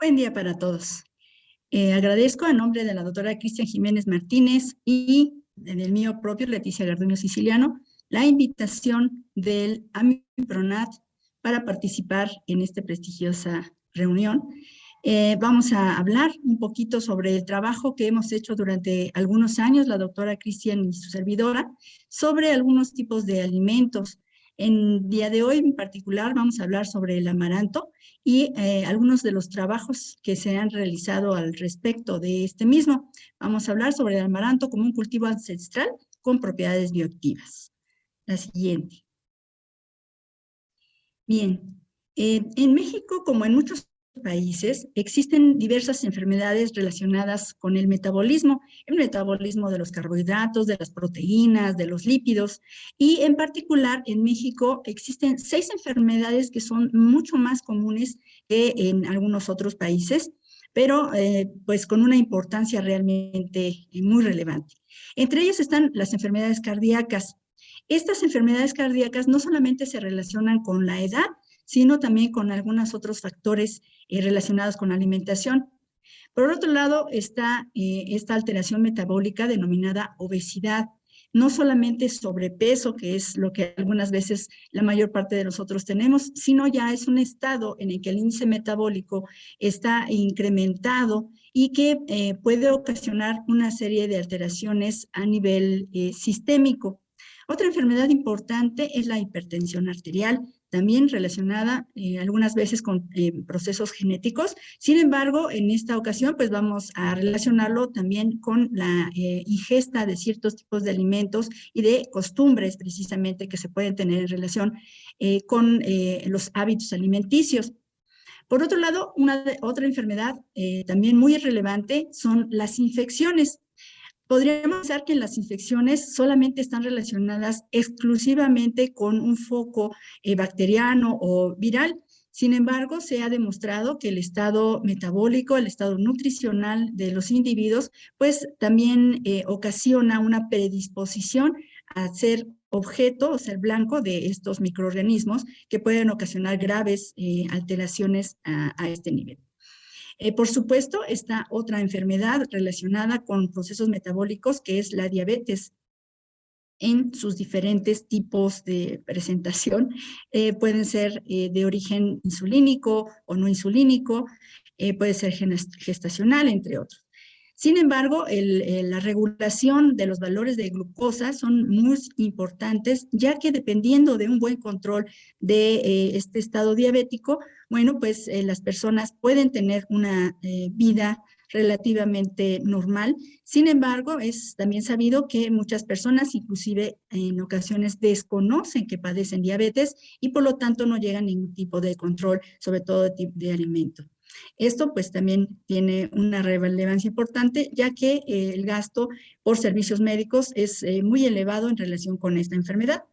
Buen día para todos. Agradezco a nombre de la doctora Cristian Jiménez Martínez y del mío propio, Leticia Garduño Siciliano, la invitación del AMIPRONAT para participar en esta prestigiosa reunión. Vamos a hablar un poquito sobre el trabajo que hemos hecho durante algunos años, la doctora Cristian y su servidora, sobre algunos tipos de alimentos. En día de hoy en particular vamos a hablar sobre el amaranto y algunos de los trabajos que se han realizado al respecto de este mismo. Vamos a hablar sobre el amaranto como un cultivo ancestral con propiedades bioactivas. La siguiente. Bien, en México, como en muchos países, existen diversas enfermedades relacionadas con el metabolismo de los carbohidratos, de las proteínas, de los lípidos, y en particular en México existen 6 enfermedades que son mucho más comunes que en algunos otros países, pero pues con una importancia realmente muy relevante. Entre ellas están las enfermedades cardíacas. Estas enfermedades cardíacas no solamente se relacionan con la edad, sino también con algunos otros factores relacionados con la alimentación. Por otro lado, está esta alteración metabólica denominada obesidad. No solamente sobrepeso, que es lo que algunas veces la mayor parte de nosotros tenemos, sino ya es un estado en el que el índice metabólico está incrementado y que puede ocasionar una serie de alteraciones a nivel sistémico. Otra enfermedad importante es la hipertensión arterial, también relacionada algunas veces con procesos genéticos. Sin embargo, en esta ocasión, pues vamos a relacionarlo también con la ingesta de ciertos tipos de alimentos y de costumbres precisamente que se pueden tener en relación con los hábitos alimenticios. Por otro lado, otra enfermedad también muy relevante son las infecciones. Podríamos pensar que las infecciones solamente están relacionadas exclusivamente con un foco bacteriano o viral. Sin embargo, se ha demostrado que el estado metabólico, el estado nutricional de los individuos, pues también ocasiona una predisposición a ser objeto o ser blanco de estos microorganismos que pueden ocasionar graves alteraciones a este nivel. Por supuesto, está otra enfermedad relacionada con procesos metabólicos, que es la diabetes en sus diferentes tipos de presentación. Pueden ser de origen insulínico o no insulínico, puede ser gestacional, entre otros. Sin embargo, la regulación de los valores de glucosa son muy importantes, ya que dependiendo de un buen control de este estado diabético, bueno, pues las personas pueden tener una vida relativamente normal. Sin embargo, es también sabido que muchas personas, inclusive en ocasiones, desconocen que padecen diabetes y por lo tanto no llegan a ningún tipo de control, sobre todo de alimento. Esto pues también tiene una relevancia importante, ya que el gasto por servicios médicos es muy elevado en relación con esta enfermedad.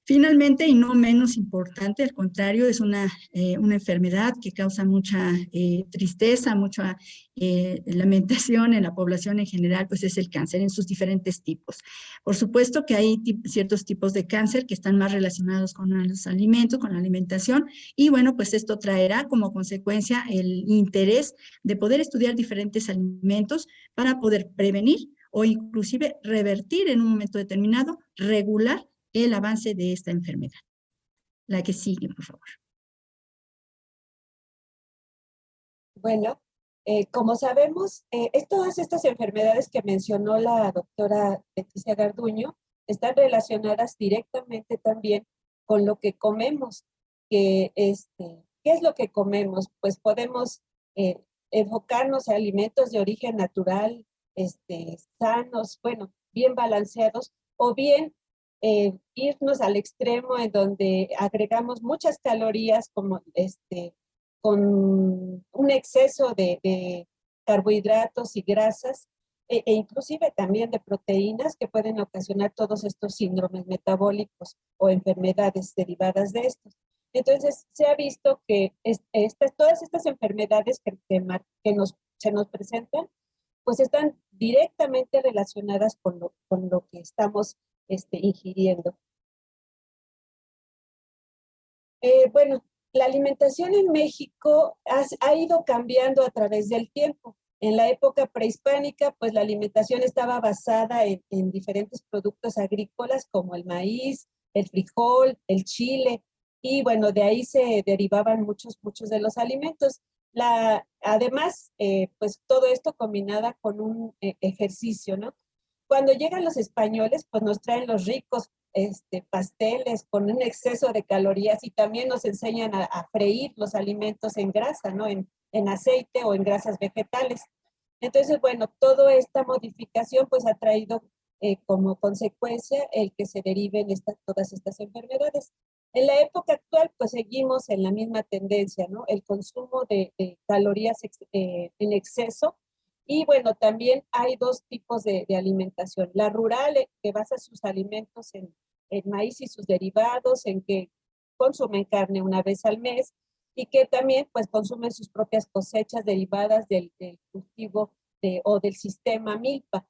Finalmente, y no menos importante, al contrario, es una enfermedad que causa mucha tristeza, mucha lamentación en la población en general, pues es el cáncer en sus diferentes tipos. Por supuesto que hay ciertos tipos de cáncer que están más relacionados con los alimentos, con la alimentación, y bueno, pues esto traerá como consecuencia el interés de poder estudiar diferentes alimentos para poder prevenir o inclusive revertir en un momento determinado, regular el avance de esta enfermedad. La que sigue, por favor. Bueno, como sabemos, todas estas enfermedades que mencionó la doctora Leticia Garduño están relacionadas directamente también con lo que comemos. ¿Qué es lo que comemos? Pues podemos enfocarnos a alimentos de origen natural, sanos, bueno, bien balanceados, o bien irnos al extremo en donde agregamos muchas calorías como con un exceso de carbohidratos y grasas e inclusive también de proteínas que pueden ocasionar todos estos síndromes metabólicos o enfermedades derivadas de estos. Entonces, se ha visto que todas estas enfermedades se nos presentan, pues están directamente relacionadas con lo que estamos ingiriendo. Bueno, la alimentación en México ha ido cambiando a través del tiempo. En la época prehispánica, pues la alimentación estaba basada en diferentes productos agrícolas como el maíz, el frijol, el chile, y bueno, de ahí se derivaban muchos de los alimentos. Además, pues todo esto combinada con un ejercicio, ¿no? Cuando llegan los españoles, pues nos traen los ricos pasteles con un exceso de calorías y también nos enseñan a freír los alimentos en grasa, ¿no? En aceite o en grasas vegetales. Entonces, bueno, toda esta modificación pues ha traído como consecuencia el que se deriven todas estas enfermedades. En la época actual pues seguimos en la misma tendencia, ¿no? El consumo de calorías en exceso. Y bueno, también hay dos tipos de alimentación. La rural, que basa sus alimentos en maíz y sus derivados, en que consumen carne una vez al mes y que también pues consumen sus propias cosechas derivadas del cultivo o del sistema milpa.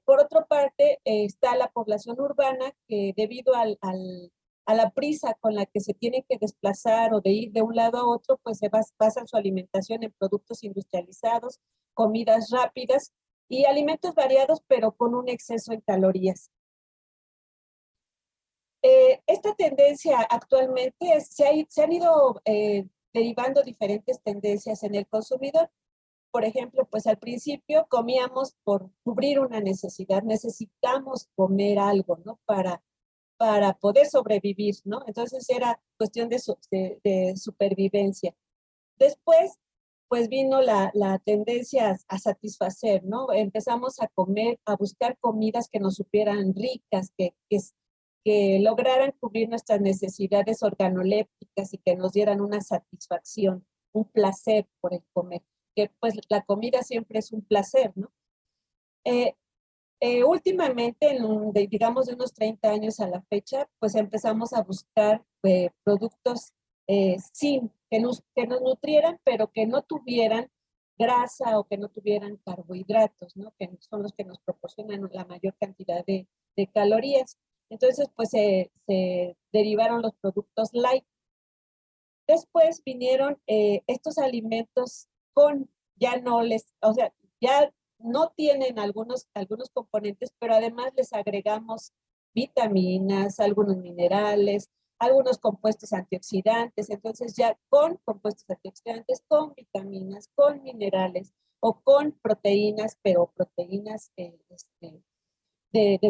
Por otra parte, está la población urbana que debido a la prisa con la que se tiene que desplazar o de ir de un lado a otro, pues se basa su alimentación en productos industrializados, comidas rápidas y alimentos variados, pero con un exceso en calorías. Esta tendencia actualmente se han ido derivando diferentes tendencias en el consumidor. Por ejemplo, pues al principio comíamos por cubrir una necesidad, necesitamos comer algo, ¿no? Para poder sobrevivir, ¿no? Entonces era cuestión de supervivencia. Después, pues vino la tendencia a satisfacer, ¿no? Empezamos a comer, a buscar comidas que nos supieran ricas, que lograran cubrir nuestras necesidades organolépticas y que nos dieran una satisfacción, un placer por el comer, que pues la comida siempre es un placer, ¿no? Últimamente, digamos de unos 30 años a la fecha, pues empezamos a buscar productos que nos nutrieran, pero que no tuvieran grasa o que no tuvieran carbohidratos, ¿no? Que son los que nos proporcionan la mayor cantidad de calorías. Entonces, pues se derivaron los productos light. Después vinieron estos alimentos o sea, ya no tienen algunos componentes, pero además les agregamos vitaminas, algunos minerales, algunos compuestos antioxidantes. Entonces ya con compuestos antioxidantes, con vitaminas, con minerales o con proteínas, pero proteínas de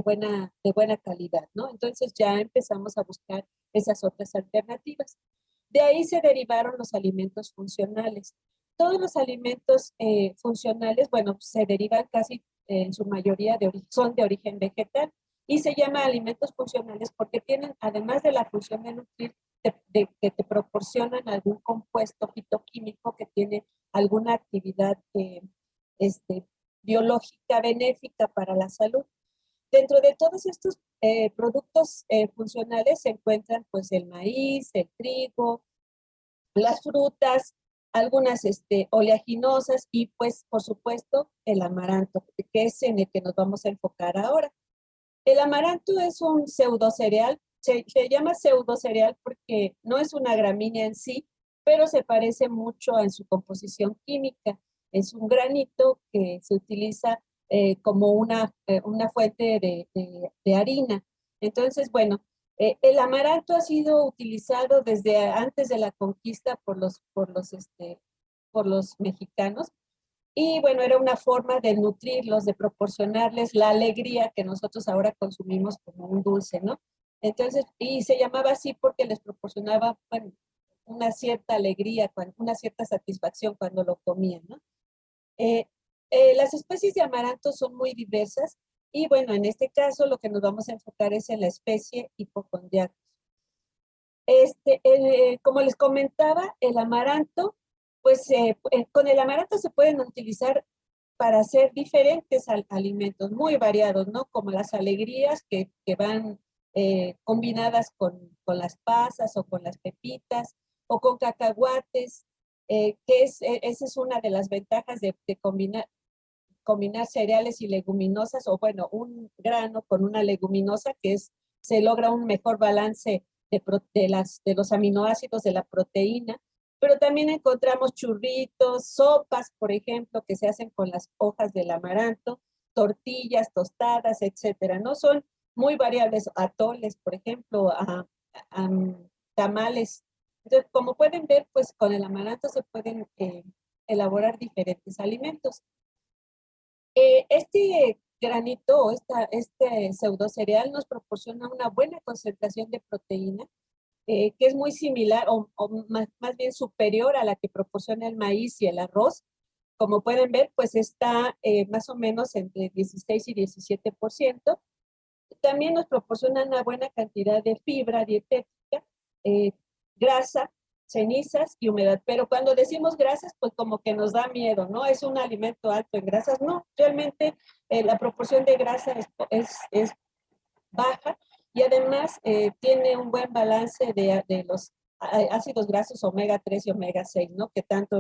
buena calidad, ¿no? Entonces ya empezamos a buscar esas otras alternativas. De ahí se derivaron los alimentos funcionales. Todos los alimentos funcionales, bueno, se derivan casi en su mayoría son de origen vegetal y se llaman alimentos funcionales porque tienen, además de la función de nutrir, que te proporcionan algún compuesto fitoquímico que tiene alguna actividad biológica benéfica para la salud. Dentro de todos estos productos funcionales se encuentran pues el maíz, el trigo, las frutas, algunas oleaginosas y pues por supuesto el amaranto, que es en el que nos vamos a enfocar ahora. El amaranto es un pseudocereal, se llama pseudocereal porque no es una gramínea en sí, pero se parece mucho en su composición química. Es un granito que se utiliza como una fuente de harina. Entonces, bueno, el amaranto ha sido utilizado desde antes de la conquista por los mexicanos. Y bueno, era una forma de nutrirlos, de proporcionarles la alegría que nosotros ahora consumimos como un dulce, ¿no? Entonces, y se llamaba así porque les proporcionaba, bueno, una cierta alegría, una cierta satisfacción cuando lo comían, ¿no? Eh, las especies de amaranto son muy diversas y bueno, en este caso lo que nos vamos a enfocar es en la especie Hippochondriacus. Como les comentaba, el amaranto, pues con el amaranto se pueden utilizar para hacer diferentes alimentos muy variados, ¿no? Como las alegrías que van combinadas con las pasas o con las pepitas o con cacahuates, esa es una de las ventajas de combinar cereales y leguminosas o bueno, un grano con una leguminosa se logra un mejor balance de los aminoácidos de la proteína, pero también encontramos churritos, sopas, por ejemplo, que se hacen con las hojas del amaranto, tortillas, tostadas, etcétera, ¿no? Son muy variables, atoles, por ejemplo, a tamales. Entonces, como pueden ver, pues con el amaranto se pueden elaborar diferentes alimentos. Este granito o este pseudo cereal nos proporciona una buena concentración de proteína, que es muy similar o más bien superior a la que proporciona el maíz y el arroz. Como pueden ver, pues está más o menos entre 16 y 17%. También nos proporciona una buena cantidad de fibra dietética, eh, grasa, cenizas y humedad. Pero cuando decimos grasas, pues como que nos da miedo, ¿no? Es un alimento alto en grasas. No, realmente la proporción de grasa es baja y además tiene un buen balance de los ácidos grasos omega 3 y omega 6, ¿no? Que tanto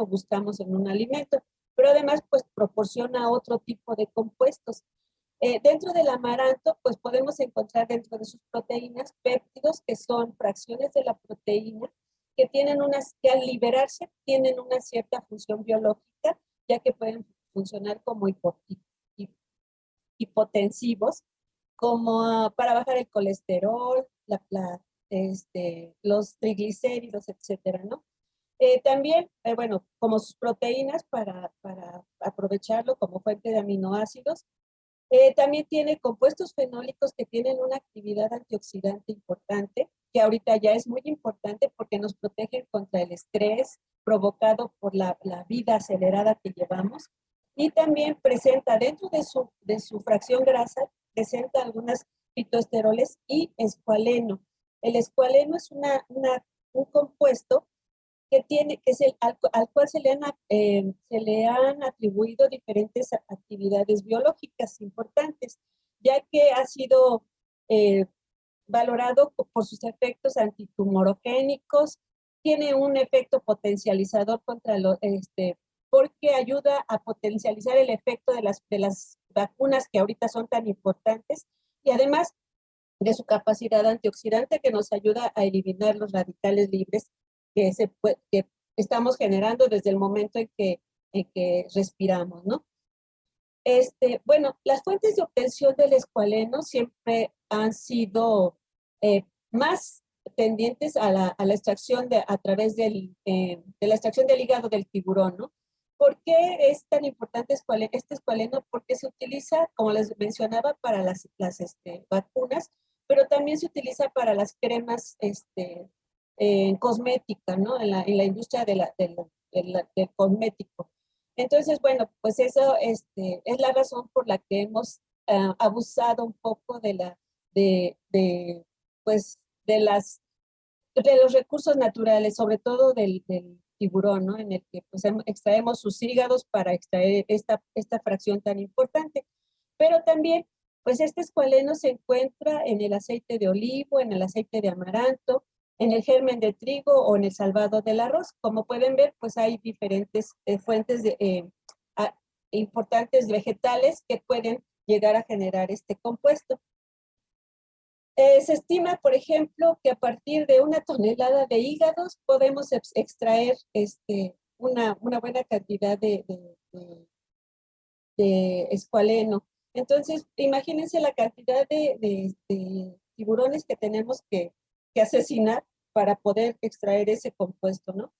buscamos en un alimento. Pero además, pues proporciona otro tipo de compuestos. Dentro del amaranto, pues podemos encontrar dentro de sus proteínas péptidos, que son fracciones de la proteína, que al liberarse tienen una cierta función biológica, ya que pueden funcionar como hipotensivos, como para bajar el colesterol, los triglicéridos, etcétera, ¿no? También, bueno, como sus proteínas para aprovecharlo como fuente de aminoácidos. También tiene compuestos fenólicos que tienen una actividad antioxidante importante, que ahorita ya es muy importante porque nos protegen contra el estrés provocado por la vida acelerada que llevamos. Y también presenta dentro de su fracción grasa, presenta algunas fitoesteroles y escualeno. El escualeno es un compuesto que es al cual se le han atribuido diferentes actividades biológicas importantes, ya que ha sido eh, valorado por sus efectos antitumorogénicos, tiene un efecto potencializador porque ayuda a potencializar el efecto de las vacunas que ahorita son tan importantes y además de su capacidad antioxidante que nos ayuda a eliminar los radicales libres que estamos generando desde el momento en que respiramos, ¿no? Bueno, las fuentes de obtención del escualeno siempre han sido más tendientes a la extracción a través de la extracción del hígado del tiburón, ¿no? ¿Por qué es tan importante este escualeno? Porque se utiliza, como les mencionaba, para las vacunas, pero también se utiliza para las cremas en cosmética, ¿no? En la industria del cosmético. Entonces, bueno, pues eso es la razón por la que hemos abusado un poco pues, de los recursos naturales, sobre todo del tiburón, ¿no? En el que pues, extraemos sus hígados para extraer esta fracción tan importante. Pero también, pues este escualeno se encuentra en el aceite de olivo, en el aceite de amaranto, en el germen de trigo o en el salvado del arroz. Como pueden ver, pues hay diferentes fuentes importantes vegetales que pueden llegar a generar este compuesto. Se estima, por ejemplo, que a partir de 1 tonelada de hígados podemos extraer una buena cantidad de escualeno. Entonces, imagínense la cantidad de tiburones que tenemos que asesinar para poder extraer ese compuesto, ¿no?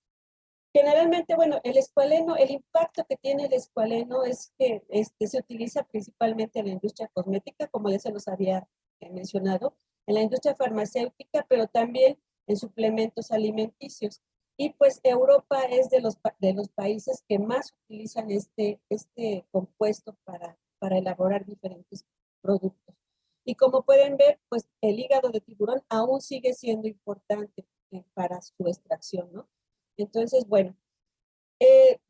Generalmente, bueno, el escualeno, el impacto que tiene el escualeno es que se utiliza principalmente en la industria cosmética, como ya se los había mencionado, en la industria farmacéutica, pero también en suplementos alimenticios. Y pues Europa es de los países que más utilizan este compuesto para elaborar diferentes productos. Y como pueden ver, pues el hígado de tiburón aún sigue siendo importante para su extracción, ¿no? Entonces, bueno,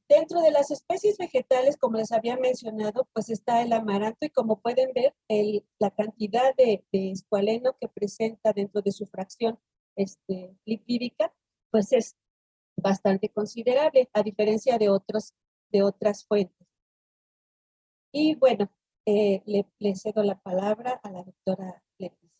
dentro de las especies vegetales, como les había mencionado, pues está el amaranto y como pueden ver, la cantidad de escualeno que presenta dentro de su fracción lipídica, pues es bastante considerable, a diferencia de otras fuentes. Y bueno, le cedo la palabra a la doctora Leticia.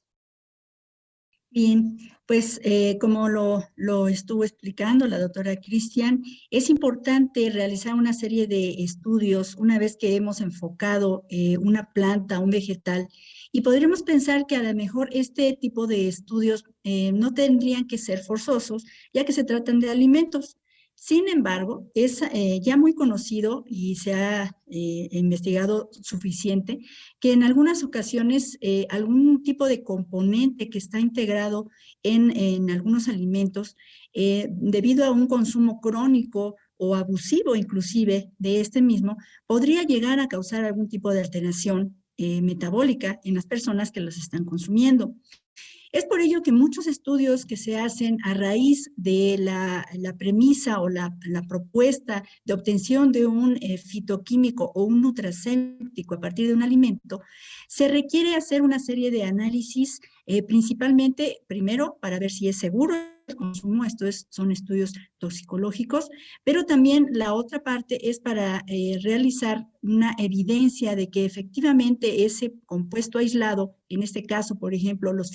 Bien, pues como lo estuvo explicando la doctora Cristian, es importante realizar una serie de estudios una vez que hemos enfocado una planta, un vegetal, y podríamos pensar que a lo mejor este tipo de estudios no tendrían que ser forzosos, ya que se tratan de alimentos. Sin embargo, es ya muy conocido y se ha investigado suficiente que en algunas ocasiones algún tipo de componente que está integrado en algunos alimentos, debido a un consumo crónico o abusivo inclusive de este mismo, podría llegar a causar algún tipo de alteración metabólica en las personas que los están consumiendo. Es por ello que muchos estudios que se hacen a raíz de la premisa o la propuesta de obtención de un fitoquímico o un nutracéutico a partir de un alimento, se requiere hacer una serie de análisis, principalmente, primero, para ver si es seguro el consumo, son estudios toxicológicos, pero también la otra parte es para realizar una evidencia de que efectivamente ese compuesto aislado, en este caso, por ejemplo, los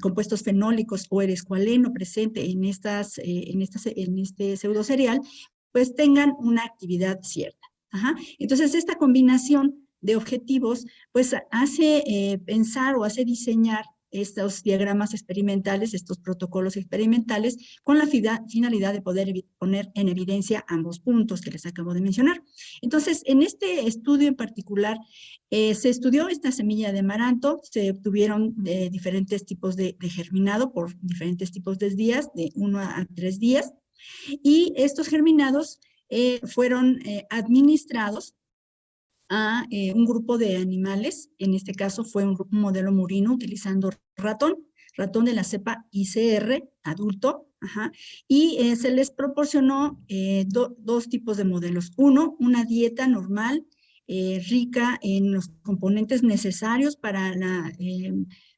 compuestos fenólicos o el escualeno presente en este pseudocereal, pues tengan una actividad cierta. Ajá. Entonces, esta combinación de objetivos, pues hace pensar o hace diseñar estos diagramas experimentales, estos protocolos experimentales, con la finalidad de poder poner en evidencia ambos puntos que les acabo de mencionar. Entonces, en este estudio en particular, se estudió esta semilla de amaranto, se obtuvieron diferentes tipos de germinado por diferentes tipos de días, de 1 a 3 días, y estos germinados fueron administrados a un grupo de animales. En este caso fue un modelo murino utilizando ratón de la cepa ICR, adulto, ajá, y se les proporcionó dos tipos de modelos. Uno, una dieta normal, rica en los componentes necesarios para la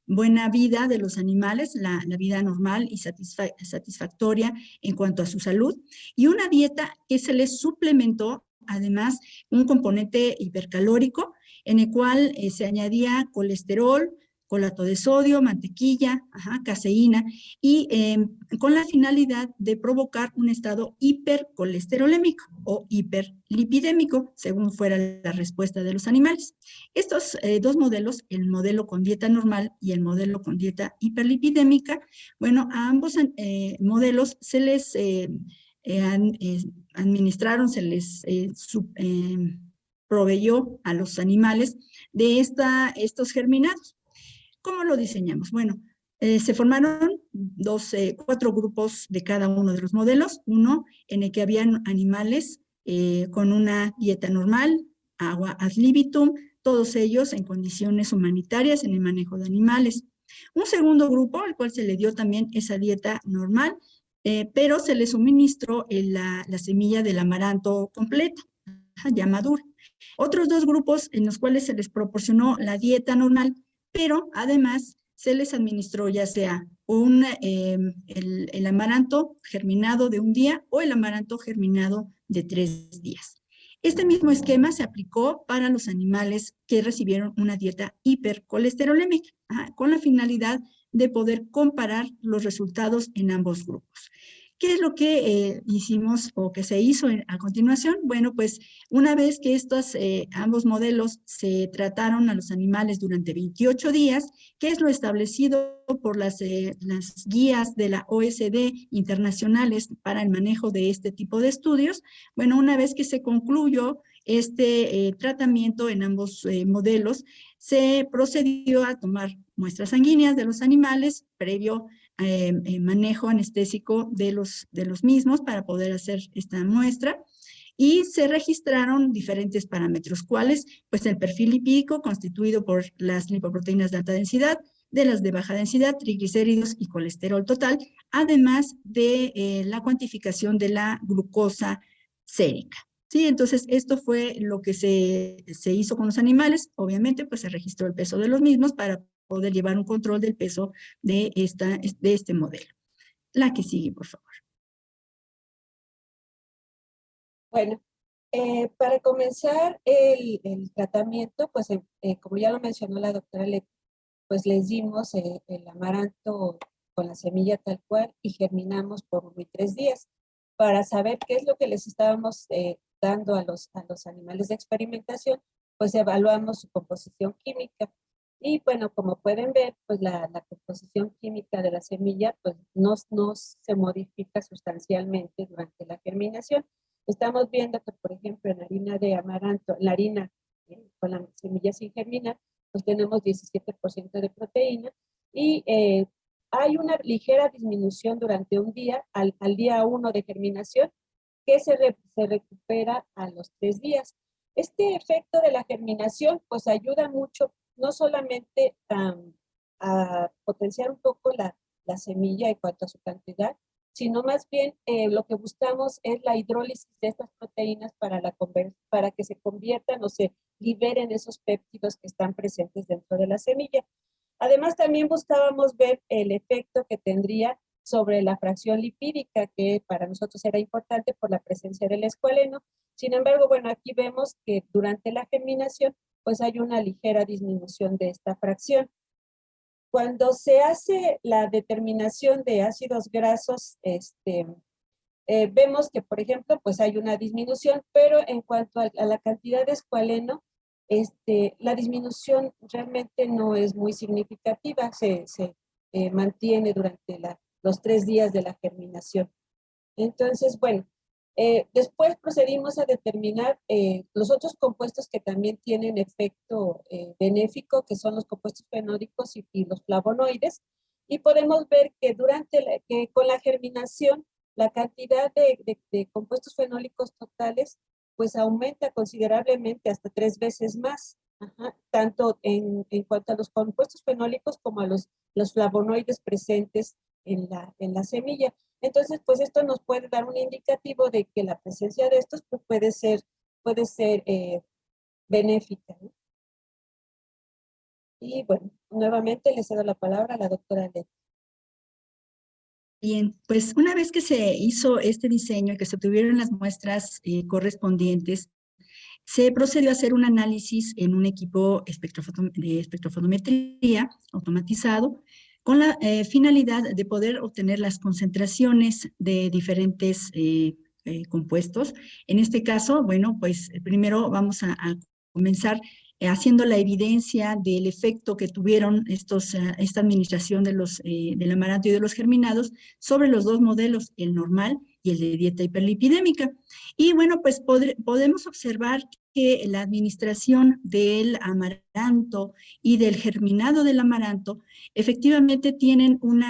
buena vida de los animales, la vida normal y satisfactoria en cuanto a su salud, y una dieta que se les suplementó además un componente hipercalórico en el cual se añadía colesterol, colato de sodio, mantequilla, ajá, caseína, y con la finalidad de provocar un estado hipercolesterolémico o hiperlipidémico, según fuera la respuesta de los animales. Estos dos modelos, el modelo con dieta normal y el modelo con dieta hiperlipidémica, bueno, a ambos modelos se les administraron, se les proveyó a los animales de estos germinados. ¿Cómo lo diseñamos? Bueno, se formaron 4 grupos de cada uno de los modelos, uno en el que habían animales con una dieta normal, agua ad libitum, todos ellos en condiciones humanitarias en el manejo de animales. Un segundo grupo, al cual se le dio también esa dieta normal, pero se le suministró la semilla del amaranto completa, ya madura. Otros 2 grupos en los cuales se les proporcionó la dieta normal, pero además se les administró ya sea el amaranto germinado de un día o el amaranto germinado de 3 días. Este mismo esquema se aplicó para los animales que recibieron una dieta hipercolesterolémica, con la finalidad de poder comparar los resultados en ambos grupos. ¿Qué es lo que hicimos o que se hizo a continuación? Bueno, pues una vez que estos ambos modelos se trataron a los animales durante 28 días, que es lo establecido por las guías de la OSD internacionales para el manejo de este tipo de estudios, bueno, una vez que se concluyó este tratamiento en ambos modelos, se procedió a tomar muestras sanguíneas de los animales previo manejo anestésico de los mismos para poder hacer esta muestra, y se registraron diferentes parámetros, ¿cuáles? Pues el perfil lipídico constituido por las lipoproteínas de alta densidad, de las de baja densidad, triglicéridos y colesterol total, además de la cuantificación de la glucosa sérica. Sí, entonces esto fue lo que se hizo con los animales. Obviamente, pues se registró el peso de los mismos para poder llevar un control del peso de este modelo. La que sigue, por favor. Bueno, para comenzar el tratamiento, pues como ya lo mencionó la doctora Leti, pues les dimos el amaranto con la semilla tal cual y germinamos por 1 y 3 días para saber qué es lo que les estábamos dando a los animales de experimentación, pues evaluamos su composición química. Y bueno, como pueden ver, pues la composición química de la semilla pues no se modifica sustancialmente durante la germinación. Estamos viendo que, por ejemplo, en la harina de amaranto, la harina con la semilla sin germinar, pues tenemos 17% de proteína y hay una ligera disminución durante un día, al día 1 de germinación, que se recupera a los 3 días. Este efecto de la germinación pues ayuda mucho, no solamente a potenciar un poco la semilla en cuanto a su cantidad, sino más bien lo que buscamos es la hidrólisis de estas proteínas para que se conviertan o se liberen esos péptidos que están presentes dentro de la semilla. Además, también buscábamos ver el efecto que tendría sobre la fracción lipídica, que para nosotros era importante por la presencia del escualeno. Sin embargo, bueno, aquí vemos que durante la germinación, pues hay una ligera disminución de esta fracción. Cuando se hace la determinación de ácidos grasos, vemos que, por ejemplo, pues hay una disminución, pero en cuanto a la cantidad de escualeno, la disminución realmente no es muy significativa, se mantiene durante los 3 días de la germinación. Entonces, bueno, después procedimos a determinar los otros compuestos que también tienen efecto benéfico, que son los compuestos fenólicos y los flavonoides, y podemos ver que que con la germinación la cantidad de compuestos fenólicos totales pues aumenta considerablemente hasta 3 veces más, tanto en cuanto a los compuestos fenólicos como a los flavonoides presentes en la semilla. Entonces, pues esto nos puede dar un indicativo de que la presencia de estos pues, puede ser benéfica, ¿no? Y bueno, nuevamente le cedo la palabra a la doctora Leti. Bien, pues una vez que se hizo este diseño y que se obtuvieron las muestras correspondientes, se procedió a hacer un análisis en un equipo de espectrofotometría automatizado con la finalidad de poder obtener las concentraciones de diferentes compuestos. En este caso, bueno, pues primero vamos a comenzar haciendo la evidencia del efecto que tuvieron esta administración del amaranto y de los germinados sobre los dos modelos, el normal y el de dieta hiperlipidémica. Y bueno, pues podemos observar que la administración del amaranto y del germinado del amaranto efectivamente tienen un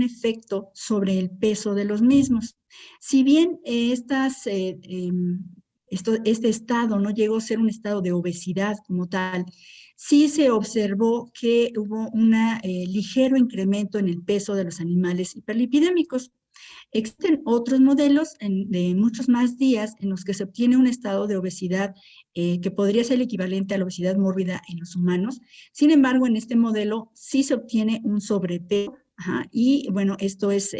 efecto sobre el peso de los mismos. Si bien este estado no llegó a ser un estado de obesidad como tal, sí se observó que hubo un ligero incremento en el peso de los animales hiperlipidémicos. Existen otros modelos de muchos más días en los que se obtiene un estado de obesidad que podría ser el equivalente a la obesidad mórbida en los humanos. Sin embargo, en este modelo sí se obtiene un sobrepeso. Y bueno, esto es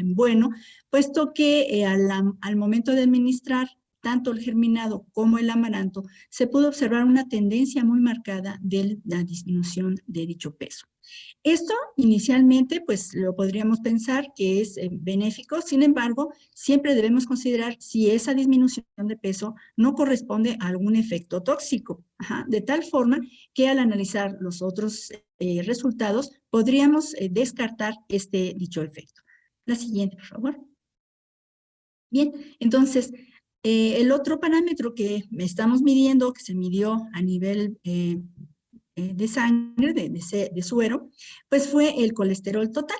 bueno, puesto que al momento de administrar tanto el germinado como el amaranto, se pudo observar una tendencia muy marcada de la disminución de dicho peso. Esto inicialmente, pues lo podríamos pensar que es benéfico, sin embargo, siempre debemos considerar si esa disminución de peso no corresponde a algún efecto tóxico, de tal forma que al analizar los otros resultados podríamos descartar dicho efecto. La siguiente, por favor. Bien, entonces, el otro parámetro que estamos midiendo, que se midió a nivel de sangre, de suero, pues fue el colesterol total.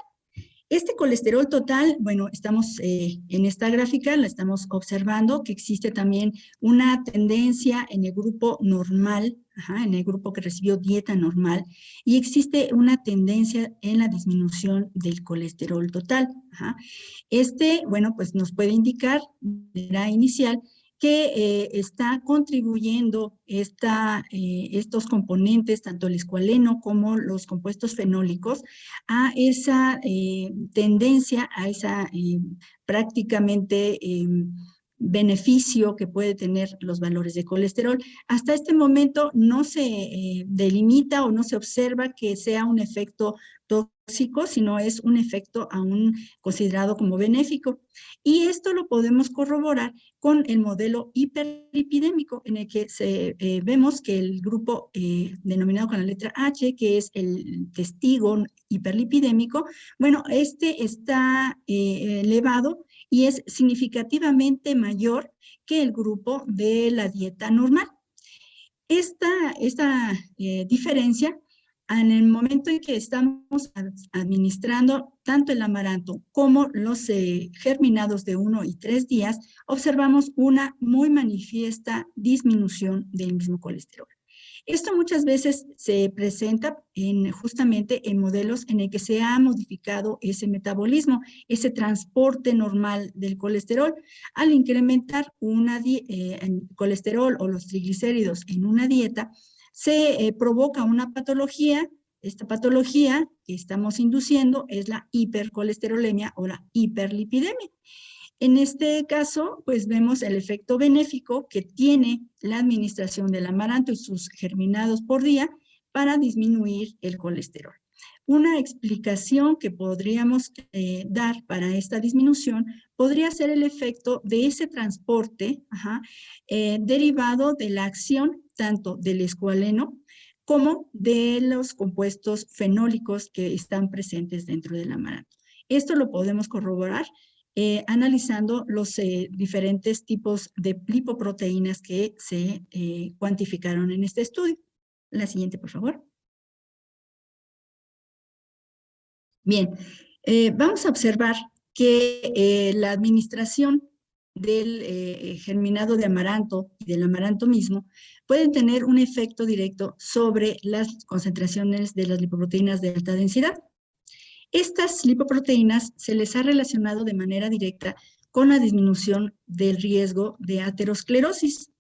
Este colesterol total, bueno, estamos en esta gráfica, la estamos observando que existe también una tendencia en el grupo normal, en el grupo que recibió dieta normal, y existe una tendencia en la disminución del colesterol total. Bueno, pues nos puede indicar de manera inicial que está contribuyendo estos componentes, tanto el escualeno como los compuestos fenólicos, a esa tendencia, a esa prácticamente beneficio que puede tener los valores de colesterol. Hasta este momento no se delimita o no se observa que sea un efecto tóxico, sino es un efecto aún considerado como benéfico. Y esto lo podemos corroborar con el modelo hiperlipidémico, en el que vemos que el grupo denominado con la letra H, que es el testigo hiperlipidémico, bueno, este está elevado y es significativamente mayor que el grupo de la dieta normal. Esta diferencia, en el momento en que estamos administrando tanto el amaranto como los germinados de 1 y 3 días, observamos una muy manifiesta disminución del mismo colesterol. Esto muchas veces se presenta justamente en modelos en el que se ha modificado ese metabolismo, ese transporte normal del colesterol. Al incrementar el colesterol o los triglicéridos en una dieta, se provoca una patología. Esta patología que estamos induciendo es la hipercolesterolemia o la hiperlipidemia. En este caso, pues vemos el efecto benéfico que tiene la administración del amaranto y sus germinados por día para disminuir el colesterol. Una explicación que podríamos dar para esta disminución podría ser el efecto de ese transporte derivado de la acción tanto del escualeno como de los compuestos fenólicos que están presentes dentro del amaranto. Esto lo podemos corroborar analizando los diferentes tipos de lipoproteínas que se cuantificaron en este estudio. La siguiente, por favor. Bien, vamos a observar que la administración del germinado de amaranto y del amaranto mismo pueden tener un efecto directo sobre las concentraciones de las lipoproteínas de alta densidad. Estas lipoproteínas se les ha relacionado de manera directa con la disminución del riesgo de aterosclerosis.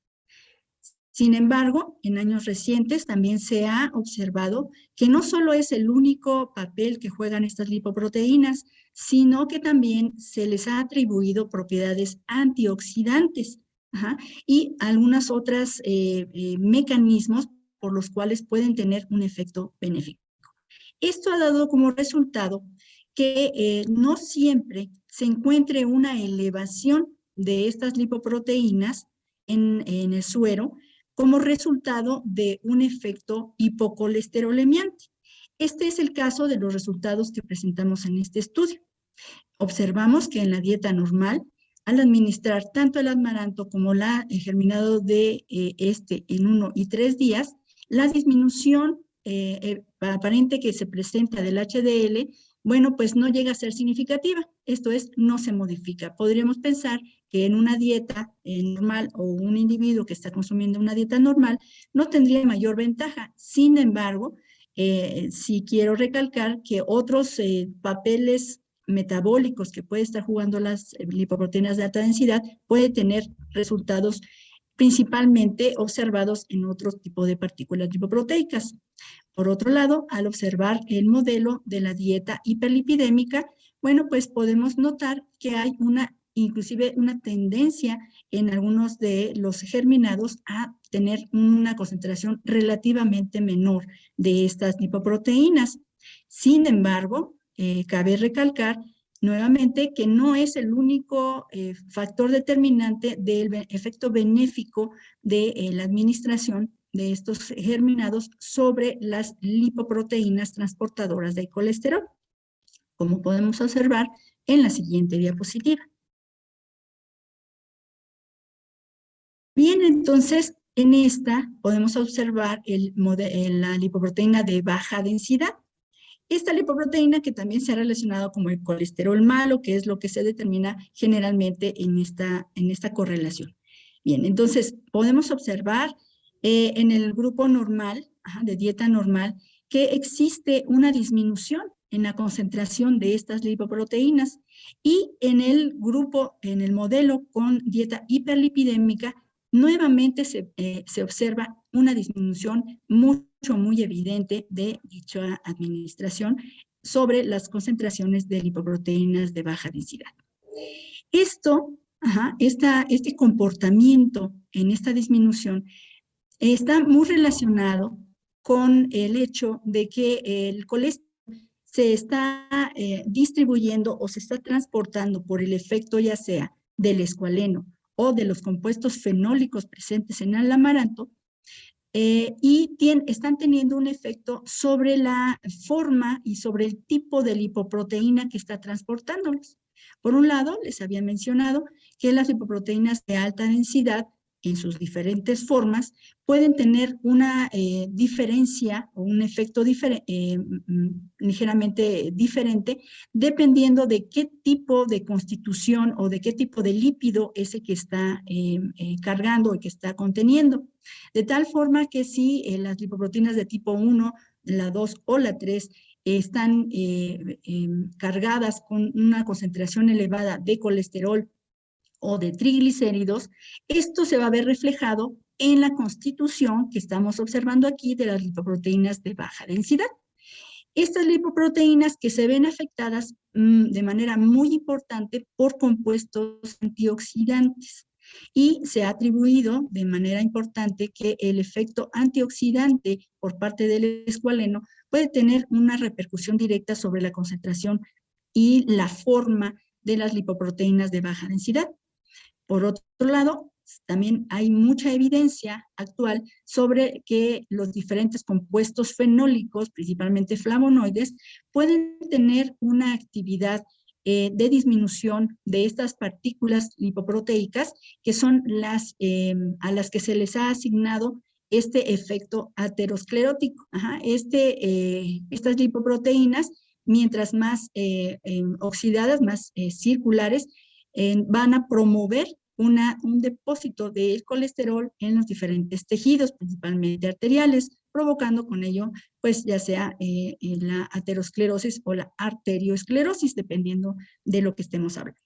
Sin embargo, en años recientes también se ha observado que no solo es el único papel que juegan estas lipoproteínas, sino que también se les ha atribuido propiedades antioxidantes y algunas otras mecanismos por los cuales pueden tener un efecto benéfico. Esto ha dado como resultado que no siempre se encuentre una elevación de estas lipoproteínas en el suero como resultado de un efecto hipocolesterolemiante. Este es el caso de los resultados que presentamos en este estudio. Observamos que en la dieta normal, al administrar tanto el amaranto como el germinado de en 1 y 3 días, la disminución aparente que se presenta del HDL, bueno, pues no llega a ser significativa. Esto es, no se modifica. Podríamos pensar que en una dieta normal o un individuo que está consumiendo una dieta normal no tendría mayor ventaja. Sin embargo, sí quiero recalcar que otros papeles metabólicos que puede estar jugando las lipoproteínas de alta densidad puede tener resultados principalmente observados en otro tipo de partículas lipoproteicas. Por otro lado, al observar el modelo de la dieta hiperlipidémica, bueno, pues podemos notar que hay inclusive una tendencia en algunos de los germinados a tener una concentración relativamente menor de estas lipoproteínas. Sin embargo, cabe recalcar nuevamente que no es el único factor determinante del efecto benéfico de la administración de estos germinados sobre las lipoproteínas transportadoras del colesterol, como podemos observar en la siguiente diapositiva. Bien, entonces, en esta podemos observar la lipoproteína de baja densidad. Esta lipoproteína que también se ha relacionado como el colesterol malo, que es lo que se determina generalmente en esta correlación. Bien, entonces podemos observar en el grupo normal, de dieta normal, que existe una disminución en la concentración de estas lipoproteínas y en el modelo con dieta hiperlipidémica, nuevamente se observa una disminución muy evidente de dicha administración sobre las concentraciones de lipoproteínas de baja densidad. Esto este comportamiento en esta disminución está muy relacionado con el hecho de que el colesterol se está distribuyendo o se está transportando por el efecto ya sea del escualeno o de los compuestos fenólicos presentes en el amaranto, y están teniendo un efecto sobre la forma y sobre el tipo de lipoproteína que está transportándolos. Por un lado, les había mencionado que las lipoproteínas de alta densidad en sus diferentes formas pueden tener una diferencia o un efecto ligeramente diferente dependiendo de qué tipo de constitución o de qué tipo de lípido ese que está cargando y que está conteniendo. De tal forma que si las lipoproteínas de tipo 1, la 2 o la 3 están cargadas con una concentración elevada de colesterol o de triglicéridos, esto se va a ver reflejado en la constitución que estamos observando aquí de las lipoproteínas de baja densidad. Estas lipoproteínas que se ven afectadas de manera muy importante por compuestos antioxidantes. Y se ha atribuido de manera importante que el efecto antioxidante por parte del escualeno puede tener una repercusión directa sobre la concentración y la forma de las lipoproteínas de baja densidad. Por otro lado, también hay mucha evidencia actual sobre que los diferentes compuestos fenólicos, principalmente flavonoides, pueden tener una actividad de disminución de estas partículas lipoproteicas, que son a las que se les ha asignado este efecto aterosclerótico. Estas lipoproteínas, mientras más oxidadas, más circulares, van a promover un depósito de colesterol en los diferentes tejidos, principalmente arteriales, provocando con ello, pues ya sea la aterosclerosis o la arteriosclerosis, dependiendo de lo que estemos hablando.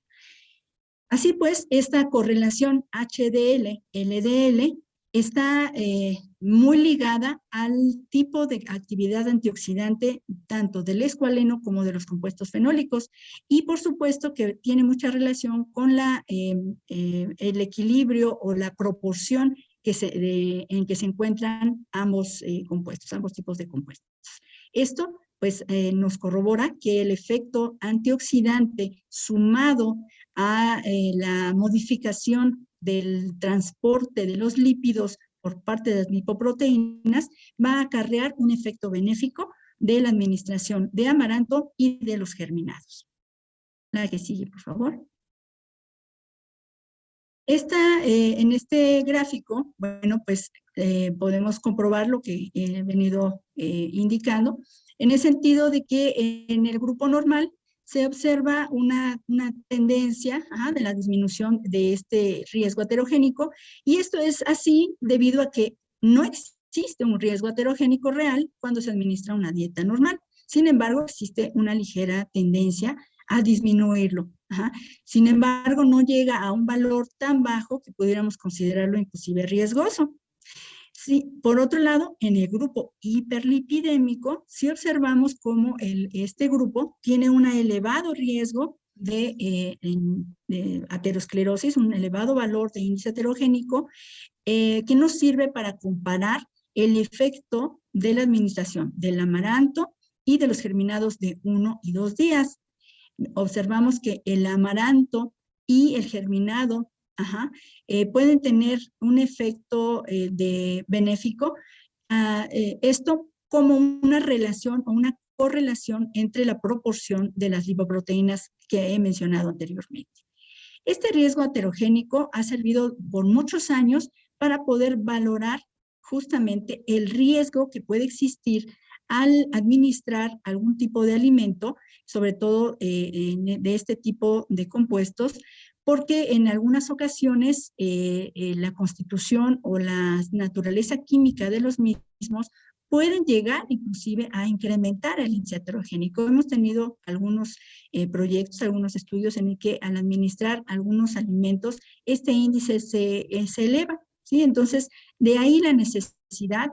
Así pues, esta correlación HDL-LDL está muy ligada al tipo de actividad antioxidante tanto del escualeno como de los compuestos fenólicos, y por supuesto que tiene mucha relación con el equilibrio o la proporción en que se encuentran ambos compuestos, ambos tipos de compuestos. Esto pues nos corrobora que el efecto antioxidante sumado a la modificación del transporte de los lípidos por parte de las lipoproteínas va a acarrear un efecto benéfico de la administración de amaranto y de los germinados. La que sigue, por favor. En este gráfico, bueno, pues podemos comprobar lo que he venido indicando, en el sentido de que en el grupo normal se observa una tendencia de la disminución de este riesgo aterogénico, y esto es así debido a que no existe un riesgo aterogénico real cuando se administra una dieta normal. Sin embargo, existe una ligera tendencia a disminuirlo. Sin embargo, no llega a un valor tan bajo que pudiéramos considerarlo inclusive riesgoso. Sí, por otro lado, en el grupo hiperlipidémico, sí observamos cómo este grupo tiene un elevado riesgo de aterosclerosis, un elevado valor de índice aterogénico, que nos sirve para comparar el efecto de la administración del amaranto y de los germinados de 1 y 2 días. Observamos que el amaranto y el germinado pueden tener un efecto benéfico. Esto como una relación o una correlación entre la proporción de las lipoproteínas que he mencionado anteriormente. Este riesgo aterogénico ha servido por muchos años para poder valorar justamente el riesgo que puede existir al administrar algún tipo de alimento, sobre todo de este tipo de compuestos, porque en algunas ocasiones la constitución o la naturaleza química de los mismos pueden llegar inclusive a incrementar el índice aterogénico. Hemos tenido algunos proyectos, algunos estudios en el que al administrar algunos alimentos, este índice se eleva, ¿sí? Entonces, de ahí la necesidad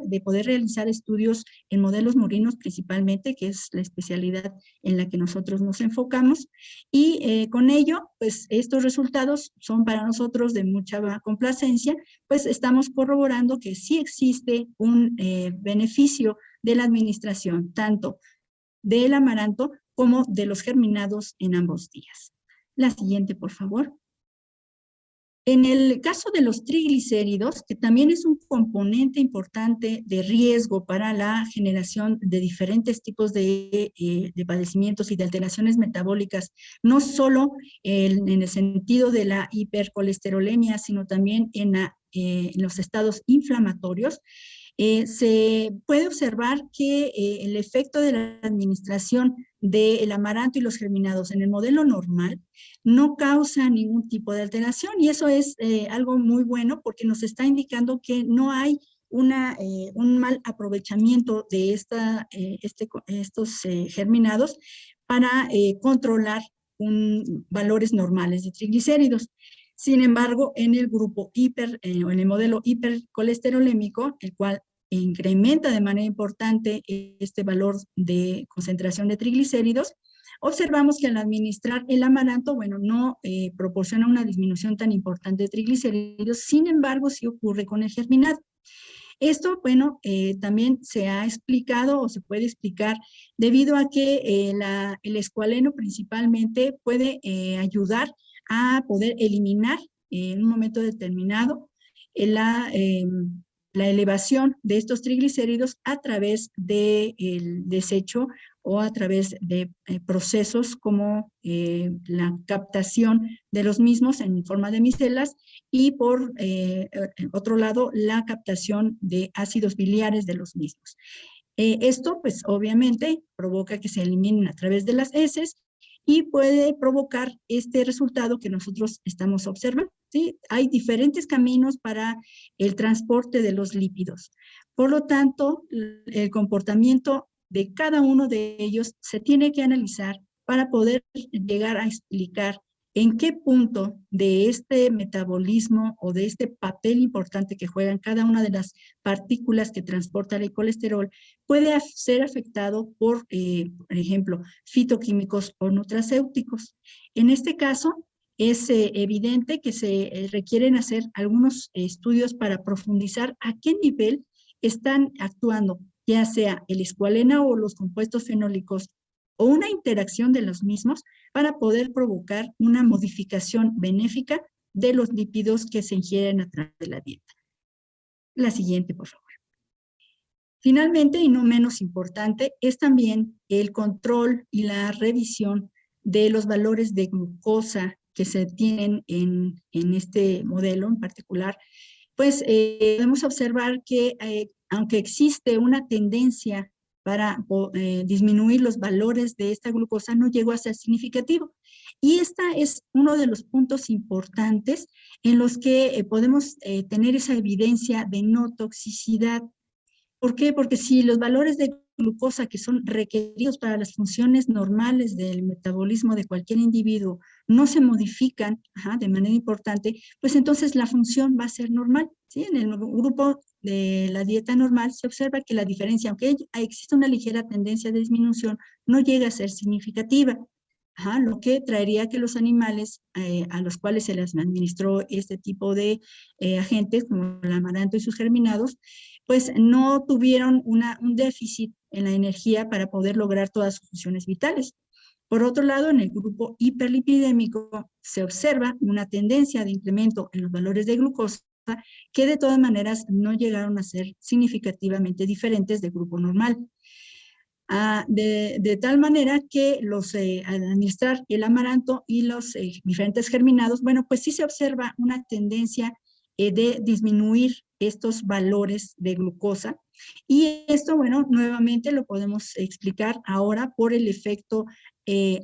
de poder realizar estudios en modelos murinos principalmente, que es la especialidad en la que nosotros nos enfocamos, y con ello, pues estos resultados son para nosotros de mucha complacencia, pues estamos corroborando que sí existe un beneficio de la administración, tanto del amaranto como de los germinados en ambos días. La siguiente, por favor. En el caso de los triglicéridos, que también es un componente importante de riesgo para la generación de diferentes tipos de padecimientos y de alteraciones metabólicas, no solo en el sentido de la hipercolesterolemia, sino también en los estados inflamatorios, se puede observar que el efecto de la administración del amaranto y los germinados en el modelo normal no causa ningún tipo de alteración, y eso es algo muy bueno porque nos está indicando que no hay un mal aprovechamiento de estos germinados para controlar valores normales de triglicéridos. Sin embargo, en el grupo en el modelo hipercolesterolémico, el cual incrementa de manera importante este valor de concentración de triglicéridos, observamos que al administrar el amaranto, bueno, no proporciona una disminución tan importante de triglicéridos, sin embargo, sí ocurre con el germinado. Esto, bueno, también se ha explicado o se puede explicar debido a que el escualeno principalmente puede ayudar a poder eliminar en un momento determinado la elevación de estos triglicéridos a través del desecho o a través de procesos como la captación de los mismos en forma de micelas y por otro lado la captación de ácidos biliares de los mismos. Esto pues obviamente provoca que se eliminen a través de las heces y puede provocar este resultado que nosotros estamos observando, ¿sí? Hay diferentes caminos para el transporte de los lípidos. Por lo tanto, el comportamiento de cada uno de ellos se tiene que analizar para poder llegar a explicar en qué punto de este metabolismo o de este papel importante que juegan cada una de las partículas que transporta el colesterol puede ser afectado por ejemplo, fitoquímicos o nutracéuticos. En este caso, es evidente que se requieren hacer algunos estudios para profundizar a qué nivel están actuando, ya sea el escualeno o los compuestos fenólicos o una interacción de los mismos para poder provocar una modificación benéfica de los lípidos que se ingieren a través de la dieta. La siguiente, por favor. Finalmente, y no menos importante, es también el control y la revisión de los valores de glucosa que se tienen en este modelo en particular. Pues podemos observar que aunque existe una tendencia para disminuir los valores de esta glucosa, no llegó a ser significativo. Y este es uno de los puntos importantes en los que podemos tener esa evidencia de no toxicidad. ¿Por qué? Porque si los valores de glucosa que son requeridos para las funciones normales del metabolismo de cualquier individuo no se modifican de manera importante, pues entonces la función va a ser normal. ¿Sí? En el grupo de la dieta normal se observa que la diferencia, aunque existe una ligera tendencia de disminución, no llega a ser significativa. Lo que traería que los animales a los cuales se les administró este tipo de agentes, como el amaranto y sus germinados, pues no tuvieron un déficit en la energía para poder lograr todas sus funciones vitales. Por otro lado, en el grupo hiperlipidémico se observa una tendencia de incremento en los valores de glucosa que de todas maneras no llegaron a ser significativamente diferentes del grupo normal. De tal manera que al administrar el amaranto y los diferentes germinados, bueno, pues sí se observa una tendencia de disminuir estos valores de glucosa. Y esto, bueno, nuevamente lo podemos explicar ahora por el efecto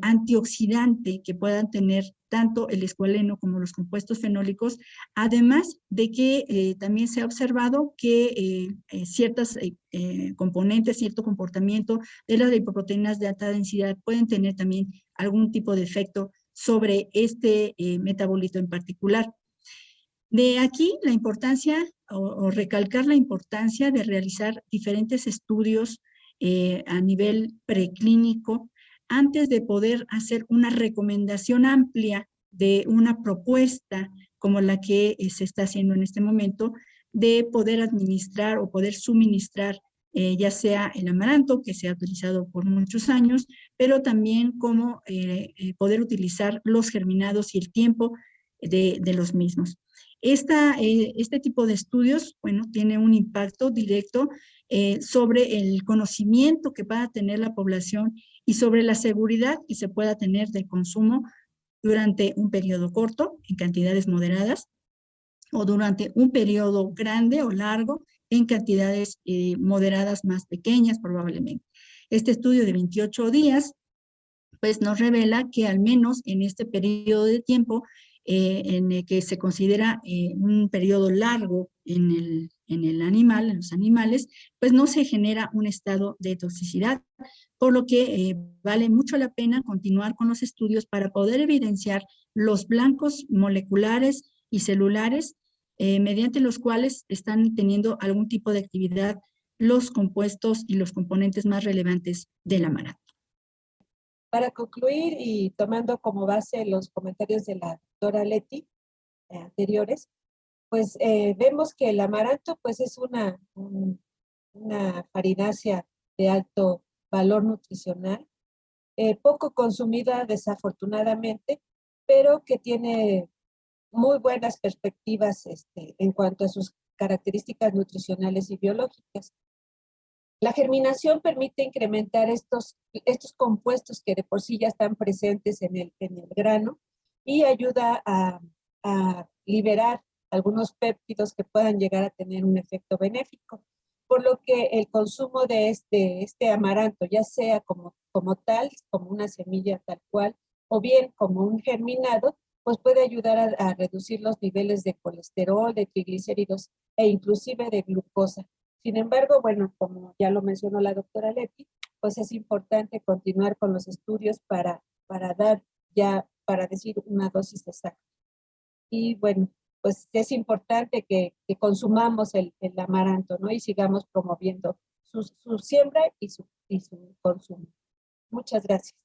antioxidante que puedan tener tanto el escualeno como los compuestos fenólicos, además de que también se ha observado que ciertos componentes, cierto comportamiento de las lipoproteínas de alta densidad pueden tener también algún tipo de efecto sobre este metabolito en particular. De aquí la importancia o recalcar la importancia de realizar diferentes estudios a nivel preclínico antes de poder hacer una recomendación amplia de una propuesta como la que se está haciendo en este momento, de poder administrar o poder suministrar ya sea el amaranto, que se ha utilizado por muchos años, pero también cómo poder utilizar los germinados y el tiempo de los mismos. Este tipo de estudios, bueno, tiene un impacto directo sobre el conocimiento que va a tener la población y sobre la seguridad que se pueda tener del consumo durante un periodo corto, en cantidades moderadas, o durante un periodo grande o largo, en cantidades moderadas más pequeñas probablemente. Este estudio de 28 días pues nos revela que al menos en este periodo de tiempo en el que se considera un periodo largo en el animal, en los animales, pues no se genera un estado de toxicidad, por lo que vale mucho la pena continuar con los estudios para poder evidenciar los blancos moleculares y celulares mediante los cuales están teniendo algún tipo de actividad los compuestos y los componentes más relevantes del amaranto. Para concluir y tomando como base los comentarios de la doctora Leti anteriores, pues vemos que el amaranto pues es una farinácea de alto valor nutricional, poco consumida desafortunadamente, pero que tiene muy buenas perspectivas en cuanto a sus características nutricionales y biológicas. La germinación permite incrementar estos compuestos que de por sí ya están presentes en el grano y ayuda a liberar algunos péptidos que puedan llegar a tener un efecto benéfico. Por lo que el consumo de este amaranto, ya sea como tal, como una semilla tal cual, o bien como un germinado, pues puede ayudar a reducir los niveles de colesterol, de triglicéridos e inclusive de glucosa. Sin embargo, bueno, como ya lo mencionó la doctora Leti, pues es importante continuar con los estudios para dar ya, para decir una dosis exacta. Y bueno, pues es importante que consumamos el amaranto, ¿no? Y sigamos promoviendo su siembra y su consumo. Muchas gracias.